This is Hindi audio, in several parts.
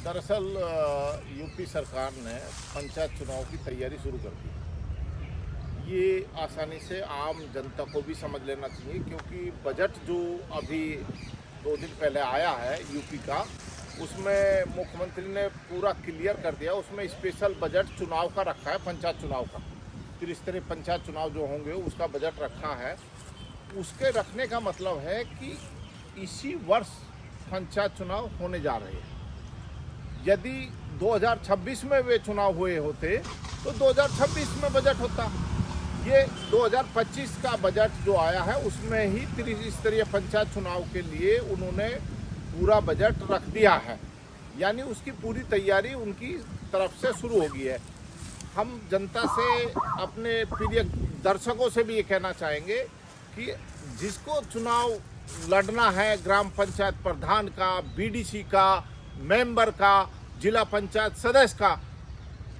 दरअसल यूपी सरकार ने पंचायत चुनाव की तैयारी शुरू कर दी। ये आसानी से आम जनता को भी समझ लेना चाहिए, क्योंकि बजट जो अभी 2 दिन पहले आया है यूपी का, उसमें मुख्यमंत्री ने पूरा क्लियर कर दिया। उसमें स्पेशल बजट चुनाव का रखा है, पंचायत चुनाव का, त्रिस्तरीय पंचायत चुनाव जो होंगे उसका बजट रखा है। उसके रखने का मतलब है कि इसी वर्ष पंचायत चुनाव होने जा रहे हैं। यदि 2026 में वे चुनाव हुए होते तो 2026 में बजट होता। ये 2025 का बजट जो आया है उसमें ही त्रिस्तरीय पंचायत चुनाव के लिए उन्होंने पूरा बजट रख दिया है, यानी उसकी पूरी तैयारी उनकी तरफ से शुरू हो गई है। हम जनता से, अपने प्रिय दर्शकों से भी ये कहना चाहेंगे कि जिसको चुनाव लड़ना है, ग्राम पंचायत प्रधान का, बीडीसी का, मेंबर का, जिला पंचायत सदस्य का,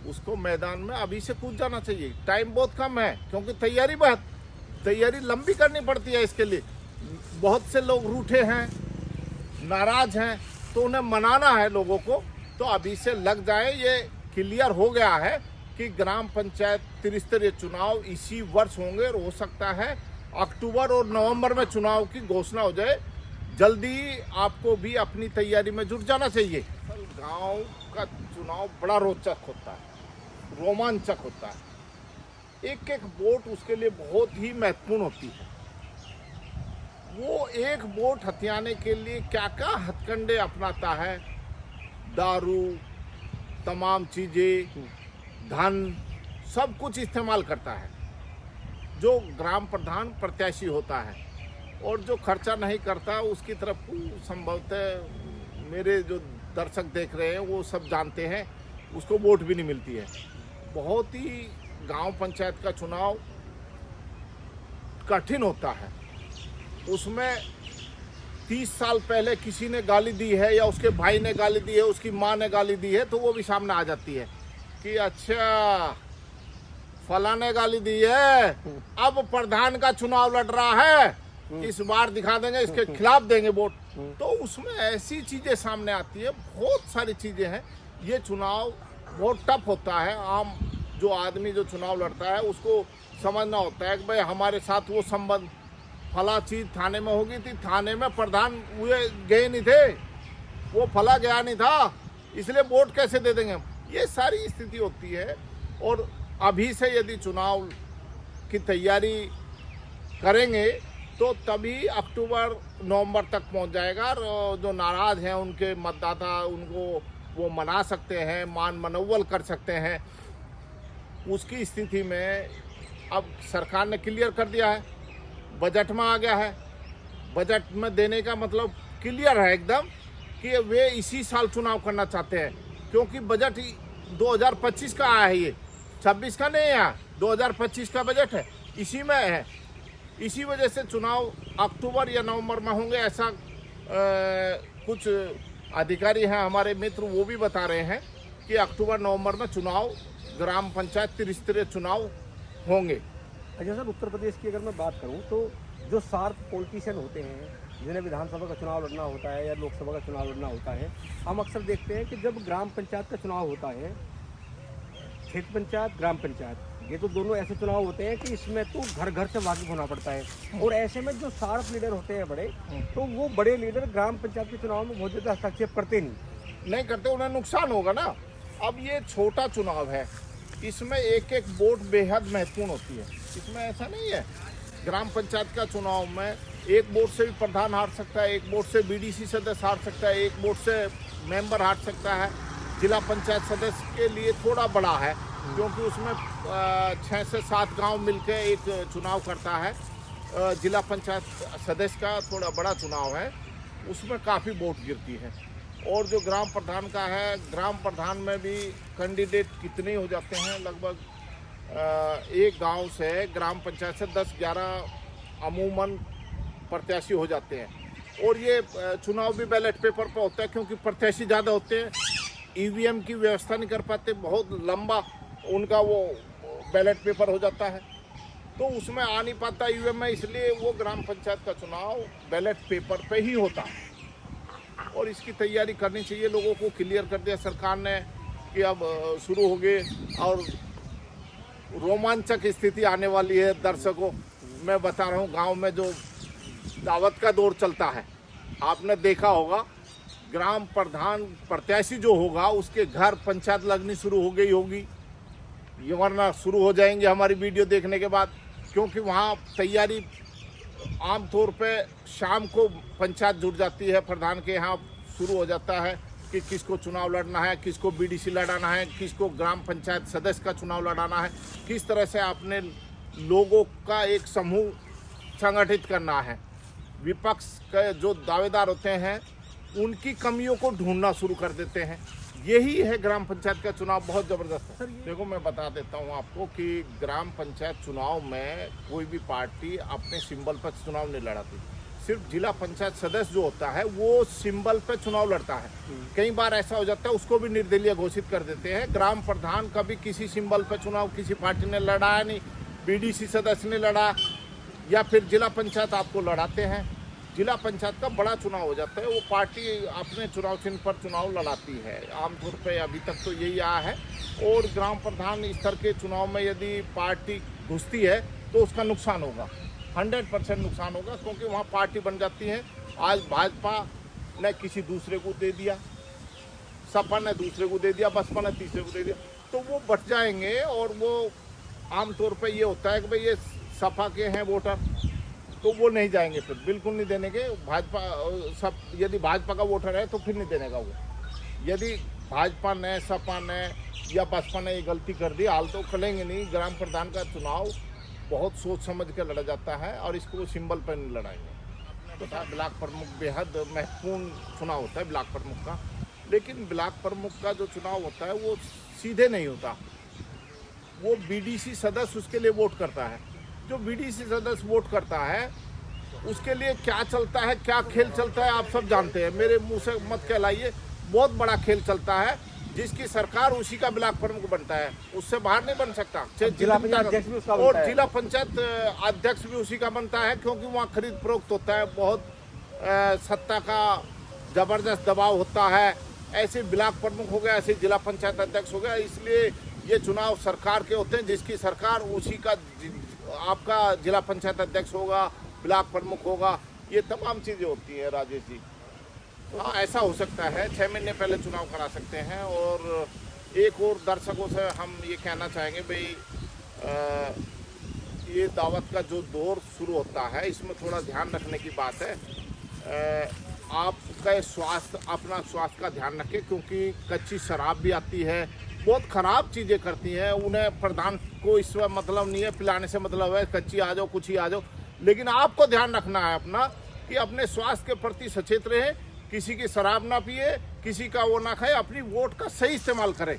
उसको मैदान में अभी से कूद जाना चाहिए। टाइम बहुत कम है, क्योंकि तैयारी लंबी करनी पड़ती है। इसके लिए बहुत से लोग रूठे हैं, नाराज हैं, तो उन्हें मनाना है लोगों को, तो अभी से लग जाए। ये क्लियर हो गया है कि ग्राम पंचायत त्रिस्तरीय चुनाव इसी वर्ष होंगे, और हो सकता है अक्टूबर और नवंबर में चुनाव की घोषणा हो जाए। जल्दी आपको भी अपनी तैयारी में जुट जाना चाहिए। गांव का चुनाव बड़ा रोचक होता है, रोमांचक होता है। एक एक वोट उसके लिए बहुत ही महत्वपूर्ण होती है। वो एक वोट हथियाने के लिए क्या क्या हथकंडे अपनाता है, दारू, तमाम चीज़ें, धन, सब कुछ इस्तेमाल करता है जो ग्राम प्रधान प्रत्याशी होता है। और जो खर्चा नहीं करता उसकी तरफ संभवतः मेरे जो दर्शक देख रहे हैं वो सब जानते हैं, उसको वोट भी नहीं मिलती है। बहुत ही गांव पंचायत का चुनाव कठिन होता है। उसमें 30 साल पहले किसी ने गाली दी है, या उसके भाई ने गाली दी है, उसकी माँ ने गाली दी है, तो वो भी सामने आ जाती है कि अच्छा फलाने गाली दी है, अब प्रधान का चुनाव लड़ रहा है, इस बार दिखा देंगे, इसके खिलाफ देंगे वोट। तो उसमें ऐसी चीजें सामने आती है, बहुत सारी चीजें हैं। ये चुनाव बहुत टफ होता है। आम जो आदमी जो चुनाव लड़ता है उसको समझना होता है कि भाई हमारे साथ वो संबंध, फला चीज थाने में होगी थी, थाने में प्रधान हुए गए नहीं थे, वो फला गया नहीं था, इसलिए वोट कैसे दे देंगे। ये सारी स्थिति होती है। और अभी से यदि चुनाव की तैयारी करेंगे तो तभी अक्टूबर नवंबर तक पहुंच जाएगा। और जो नाराज हैं उनके मतदाता, उनको वो मना सकते हैं, मान मनोबल कर सकते हैं। उसकी स्थिति में अब सरकार ने क्लियर कर दिया है, बजट में आ गया है। बजट में देने का मतलब क्लियर है एकदम कि वे इसी साल चुनाव करना चाहते हैं, क्योंकि बजट 2025 का आया है, ये 26 का नहीं है, 2025 का बजट है, इसी में है। इसी वजह से चुनाव अक्टूबर या नवंबर में होंगे, ऐसा कुछ अधिकारी हैं हमारे मित्र, वो भी बता रहे हैं कि अक्टूबर नवंबर में चुनाव, ग्राम पंचायत त्रिस्तरीय चुनाव होंगे। अच्छा सर, उत्तर प्रदेश की अगर मैं बात करूं तो जो शार्प पॉलिटिशियन होते हैं, जिन्हें विधानसभा का चुनाव लड़ना होता है या लोकसभा का चुनाव लड़ना होता है, हम अक्सर देखते हैं कि जब ग्राम पंचायत का चुनाव होता है, क्षेत्र पंचायत, ग्राम पंचायत, ये तो दोनों ऐसे चुनाव होते हैं कि इसमें तो घर घर से वाकिफ होना पड़ता है। और ऐसे में जो शार्प लीडर होते हैं बड़े, तो वो बड़े लीडर ग्राम पंचायत के चुनाव में बहुत ज़्यादा हस्तक्षेप करते नहीं करते, उन्हें नुकसान होगा ना। अब ये छोटा चुनाव है, इसमें एक एक वोट बेहद महत्वपूर्ण होती है। इसमें ऐसा नहीं है, ग्राम पंचायत का चुनाव में एक वोट से भी प्रधान हार सकता है, एक वोट से बीडीसी सदस्य हार सकता है, एक वोट से मेंबर हार सकता है। जिला पंचायत सदस्य के लिए थोड़ा बड़ा है, क्योंकि उसमें 6 से 7 गांव मिलकर एक चुनाव करता है। जिला पंचायत सदस्य का थोड़ा बड़ा चुनाव है, उसमें काफ़ी वोट गिरती है। और जो ग्राम प्रधान का है, ग्राम प्रधान में भी कैंडिडेट कितने हो जाते हैं, लगभग एक गांव से, ग्राम पंचायत से 10-11 अमूमन प्रत्याशी हो जाते हैं। और ये चुनाव भी बैलेट पेपर पर होता है, क्योंकि प्रत्याशी ज़्यादा होते हैं, ईवीएम की व्यवस्था नहीं कर पाते, बहुत लंबा उनका वो बैलेट पेपर हो जाता है, तो उसमें आ नहीं पाता ईवीएम में, इसलिए वो ग्राम पंचायत का चुनाव बैलेट पेपर पे ही होता है। और इसकी तैयारी करनी चाहिए। लोगों को क्लियर कर दिया सरकार ने कि अब शुरू हो गए और रोमांचक स्थिति आने वाली है। दर्शकों, मैं बता रहा हूँ, गांव में जो दावत का दौर चलता है, आपने देखा होगा, ग्राम प्रधान प्रत्याशी जो होगा उसके घर पंचायत लगनी शुरू हो गई होगी, ये वरना शुरू हो जाएंगे हमारी वीडियो देखने के बाद, क्योंकि वहाँ तैयारी आमतौर पे शाम को पंचायत जुट जाती है, प्रधान के यहाँ शुरू हो जाता है कि किसको चुनाव लड़ना है, किसको बीडीसी लड़ाना है, किसको ग्राम पंचायत सदस्य का चुनाव लड़ाना है, किस तरह से आपने लोगों का एक समूह संगठित करना है। विपक्ष के जो दावेदार होते हैं उनकी कमियों को ढूंढना शुरू कर देते हैं। यही है ग्राम पंचायत का चुनाव, बहुत ज़बरदस्त है। देखो, मैं बता देता हूँ आपको कि ग्राम पंचायत चुनाव में कोई भी पार्टी अपने सिंबल पर चुनाव नहीं लड़ाती। सिर्फ जिला पंचायत सदस्य जो होता है वो सिंबल पे चुनाव लड़ता है। कई बार ऐसा हो जाता है उसको भी निर्दलीय घोषित कर देते हैं। ग्राम प्रधान कभी किसी सिंबल पे चुनाव किसी पार्टी ने लड़ाया नहीं, बीडीसी सदस्य ने लड़ा, या फिर जिला पंचायत आपको लड़ाते हैं। जिला पंचायत का बड़ा चुनाव हो जाता है, वो पार्टी अपने चुनाव चिन्ह पर चुनाव लड़ाती है। आमतौर पे अभी तक तो यही आया है। और ग्राम प्रधान स्तर के चुनाव में यदि पार्टी घुसती है तो उसका नुकसान होगा, 100% नुकसान होगा, क्योंकि वहाँ पार्टी बन जाती है। आज भाजपा ने किसी दूसरे को दे दिया, सपा ने दूसरे को दे दिया, बसपा ने तीसरे को दे दिया, तो वो बट जाएंगे। और वो आमतौर पे ये होता है कि भाई ये सपा के हैं वोटर, तो वो नहीं जाएंगे, फिर बिल्कुल नहीं देने के। भाजपा सब, यदि भाजपा का वोटर है तो फिर नहीं देने का वो। यदि भाजपा ने, सपा ने या बसपा ने ये गलती कर दी, हाल तो खेलेंगे नहीं। ग्राम प्रधान का चुनाव बहुत सोच समझ के लड़ा जाता है और इसको सिंबल पर नहीं लड़ाएंगे। तो ब्लॉक प्रमुख बेहद महत्वपूर्ण चुनाव होता है ब्लॉक प्रमुख का, लेकिन ब्लॉक प्रमुख का जो चुनाव होता है वो सीधे नहीं होता। वो बीडीसी सदस्य उसके लिए वोट करता है। जो बीडीसी सदस्य वोट करता है उसके लिए क्या चलता है, क्या खेल चलता है, आप सब जानते हैं, मेरे मुंह से मत कहलाइए। बहुत बड़ा खेल चलता है, जिसकी सरकार उसी का ब्लॉक प्रमुख बनता है, उससे बाहर नहीं बन सकता। जिला पंचायत अध्यक्ष भी उसका और बनता है। जिला पंचायत अध्यक्ष भी उसी का बनता है, क्योंकि वहाँ खरीद फरोख्त होता है, बहुत सत्ता का जबरदस्त दबाव होता है। ऐसे ब्लॉक प्रमुख हो गया, ऐसे जिला पंचायत अध्यक्ष हो गया। इसलिए ये चुनाव सरकार के होते हैं, जिसकी सरकार उसी का, आपका जिला पंचायत अध्यक्ष होगा, ब्लॉक प्रमुख होगा, ये तमाम चीज़ें होती हैं राजेश जी। हाँ, ऐसा हो सकता है, 6 महीने पहले चुनाव करा सकते हैं। और एक और दर्शकों से हम ये कहना चाहेंगे भाई, ये दावत का जो दौर शुरू होता है इसमें थोड़ा ध्यान रखने की बात है। आपका स्वास्थ्य, अपना स्वास्थ्य का ध्यान रखें, क्योंकि कच्ची शराब भी आती है, बहुत ख़राब चीज़ें करती हैं। उन्हें प्रधान को इस मतलब नहीं है, पिलाने से मतलब है कच्ची आ जाओ, कुछ ही आ जाओ। लेकिन आपको ध्यान रखना है अपना, कि अपने स्वास्थ्य के प्रति सचेत रहें, किसी की शराब ना पिए, किसी का वो ना खाए, अपनी वोट का सही इस्तेमाल करें।